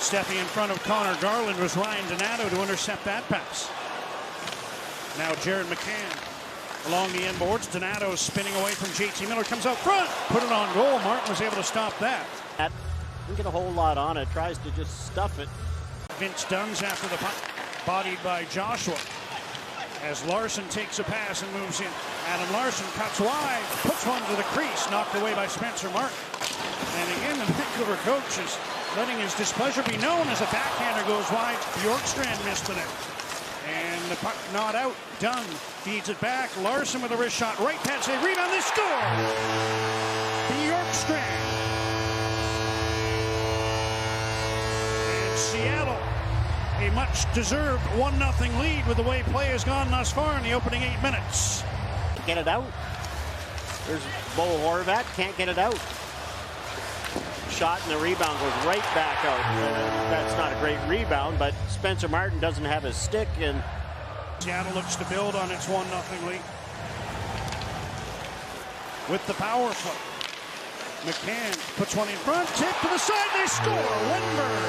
Stepping in front of Connor Garland was Ryan Donato to intercept that pass. Now Jared McCann along the end boards. Donato spinning away from JT Miller, comes out front, put it on goal. Martin was able to stop that. Didn't get a whole lot on it, tries to just stuff it. Vince Dunn's after the puck, bodied by Joshua. As Larson takes a pass and moves in. Adam Larson cuts wide, puts one to the crease, knocked away by Spencer Martin. And again, the Vancouver coach is letting his displeasure be known as a backhander goes wide. Bjorkstrand missed the net. And the puck not out. Dunn feeds it back. Larson with a wrist shot. Right pad save. Rebound. They score! Bjorkstrand. And Seattle, a much-deserved 1-0 lead with the way play has gone thus far in the opening 8 minutes. Get it out. There's Bo Horvat. Can't get it out. Shot and the rebound goes right back out. That's not a great rebound, but Spencer Martin doesn't have his stick, and Seattle looks to build on its 1-0 lead with the power play. McCann puts one in front, tip to the side, they score. Wenberg.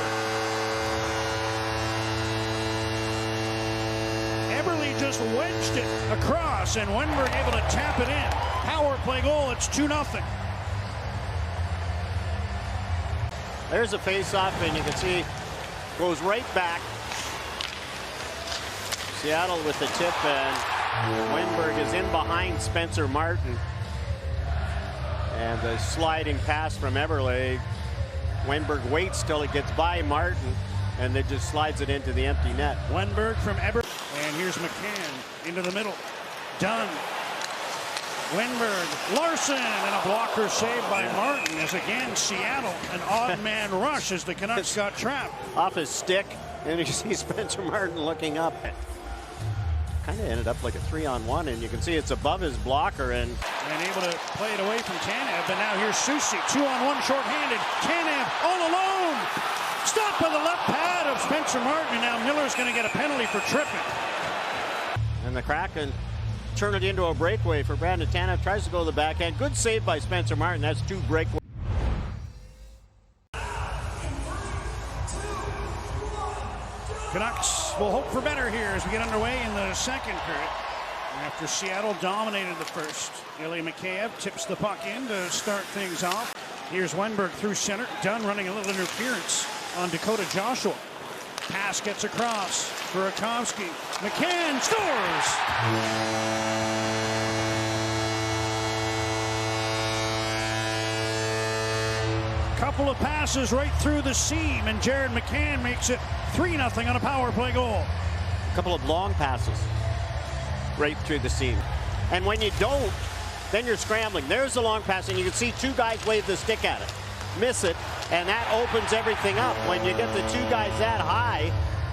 Eberle just wedged it across, and Wenberg able to tap it in. Power play goal. It's 2-0. There's a face-off, and you can see goes right back. Seattle with the tip, and Wenberg is in behind Spencer Martin. And the sliding pass from Eberle. Wenberg waits till it gets by Martin, and then just slides it into the empty net. Wenberg from Eberle. And here's McCann into the middle. Dunn. Wenberg, Larson, and a blocker saved by Martin as again Seattle, an odd man rush as the Canucks got trapped. Off his stick, and you see Spencer Martin looking up. Kind of ended up like a 3-on-1, and you can see it's above his blocker. And able to play it away from Tanev, but now here's Soucy, 2-on-1 shorthanded. Tanev all alone. Stopped by the left pad of Spencer Martin, and now Miller's going to get a penalty for tripping. And the Kraken turn it into a breakaway for Brandon Tanev. Tries to go to the backhand. Good save by Spencer Martin. That's 2 breakaways. Canucks will hope for better here as we get underway in the second period. After Seattle dominated the first, Ilya Mikheyev tips the puck in to start things off. Here's Wenberg through center. Dunn running a little interference on Dakota Joshua. Pass gets across. Burakovsky. McCann scores! Couple of passes right through the seam, and Jared McCann makes it 3-0 on a power play goal. A couple of long passes right through the seam. And when you don't, then you're scrambling. There's the long pass, and you can see 2 guys wave the stick at it. Miss it, and that opens everything up. When you get the 2 guys that high,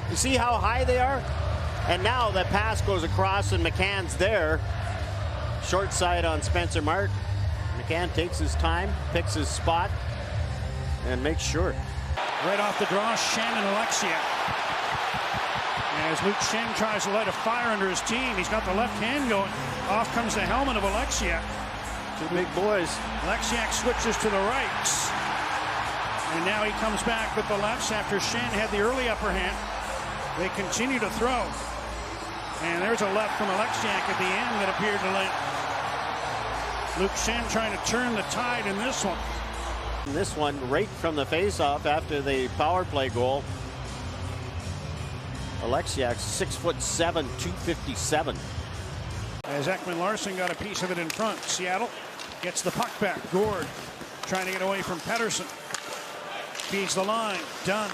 you see how high they are? And now the pass goes across, and McCann's there. Short side on Spencer Martin. McCann takes his time, picks his spot, and makes sure. Right off the draw, Schenn and Alexiak. As Luke Schenn tries to light a fire under his team, he's got the left hand going. Off comes the helmet of Alexiak. 2 big boys. Alexiak switches to the rights. And now he comes back with the lefts after Schenn had the early upper hand. They continue to throw. And there's a left from Alexiak at the end that appeared to land. Luke Schenn trying to turn the tide in this one. This one right from the face-off after the power play goal. Alexiak, 6'7", 257. As Ekman Larson got a piece of it in front. Seattle gets the puck back. Gord trying to get away from Pettersson. Feeds the line. Dunn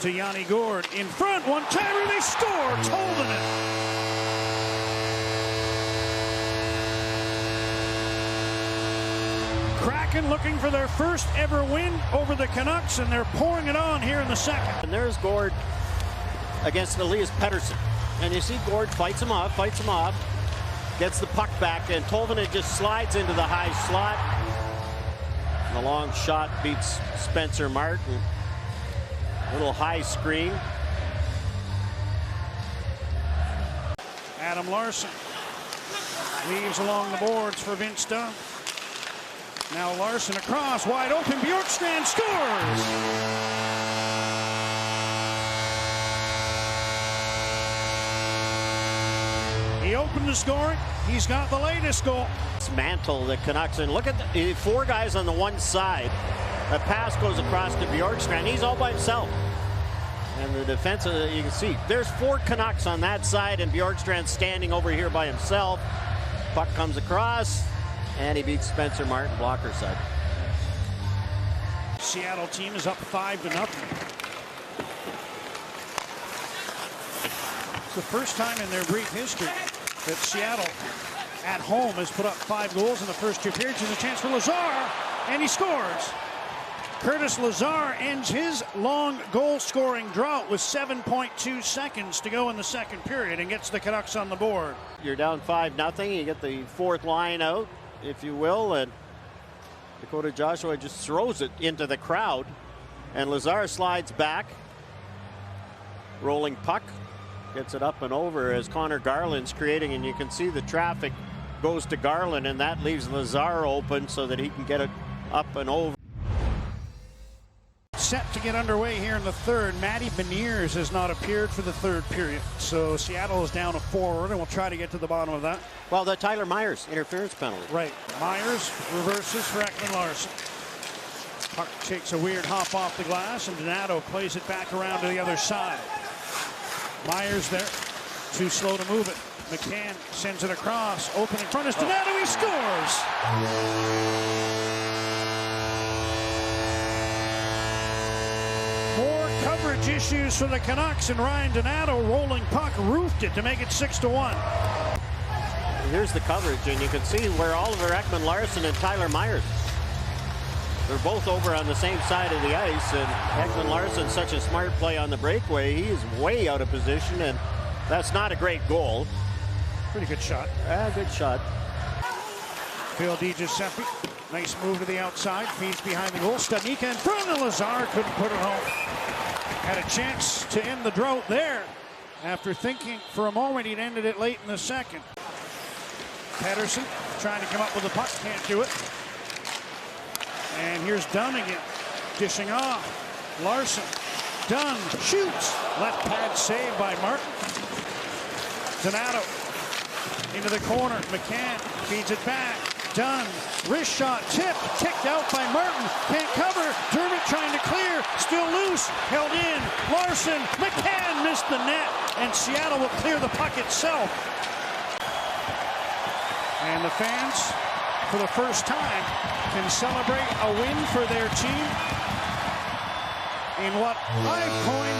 to Yanni Gord. In front, one-timer, they score! Tolvanen. Kraken looking for their first ever win over the Canucks, and they're pouring it on here in the second. And there's Gord against Elias Pettersson. And you see Gord fights him off, gets the puck back, and Tolvanen just slides into the high slot. And the long shot beats Spencer Martin. Little high screen. Adam Larson leaves along the boards for Vince Dunn. Now Larson across, wide open, Bjorkstrand scores! open to scoring. He's got the latest goal. Mantle the Canucks, and look at the 4 guys on the one side. A pass goes across to Bjorkstrand. He's all by himself. And the defense, you can see, there's 4 Canucks on that side, and Bjorkstrand standing over here by himself. Puck comes across, and he beats Spencer Martin, blocker side. Seattle team is up 5-0. It's the first time in their brief history that Seattle at home has put up 5 goals in the first 2 periods. There's a chance for Lazar, and he scores. Curtis Lazar ends his long goal-scoring drought with 7.2 seconds to go in the second period and gets the Canucks on the board. You're down 5-0. You get the 4th line out, if you will, and Dakota Joshua just throws it into the crowd, and Lazar slides back. Rolling puck. Gets it up and over as Connor Garland's creating, and you can see the traffic goes to Garland, and that leaves Lazar open so that he can get it up and over. Set to get underway here in the third. Matty Beniers has not appeared for the third period, so Seattle is down a forward, and we'll try to get to the bottom of that. Well, the Tyler Myers interference penalty. Right. Myers reverses for Ekman Larsson. Puck takes a weird hop off the glass, and Donato plays it back around to the other side. Myers there, too slow to move it. McCann sends it across, open in front is Donato, he scores! More coverage issues for the Canucks, and Ryan Donato, rolling puck, roofed it to make it 6-1. Here's the coverage, and you can see where Oliver Ekman Larsson and Tyler Myers, they're both over on the same side of the ice, and Ekman Larsson, such a smart play on the breakaway. He is way out of position, and that's not a great goal. Pretty good shot. Good shot. Phil DiGiuseppe, nice move to the outside, feeds behind the goal. Studnicka in front of Lazar, couldn't put it home. Had a chance to end the drought there. After thinking for a moment he'd ended it late in the second. Pettersson trying to come up with the puck, can't do it. And here's Dunn again, dishing off. Larsson, Dunn shoots. Left pad save by Martin. Donato into the corner. McCann feeds it back. Dunn, wrist shot, tipped, kicked out by Martin. Can't cover. Dermott trying to clear. Still loose. Held in. Larsson, McCann missed the net. And Seattle will clear the puck itself. And the fans, for the first time, can celebrate a win for their team in what I've coined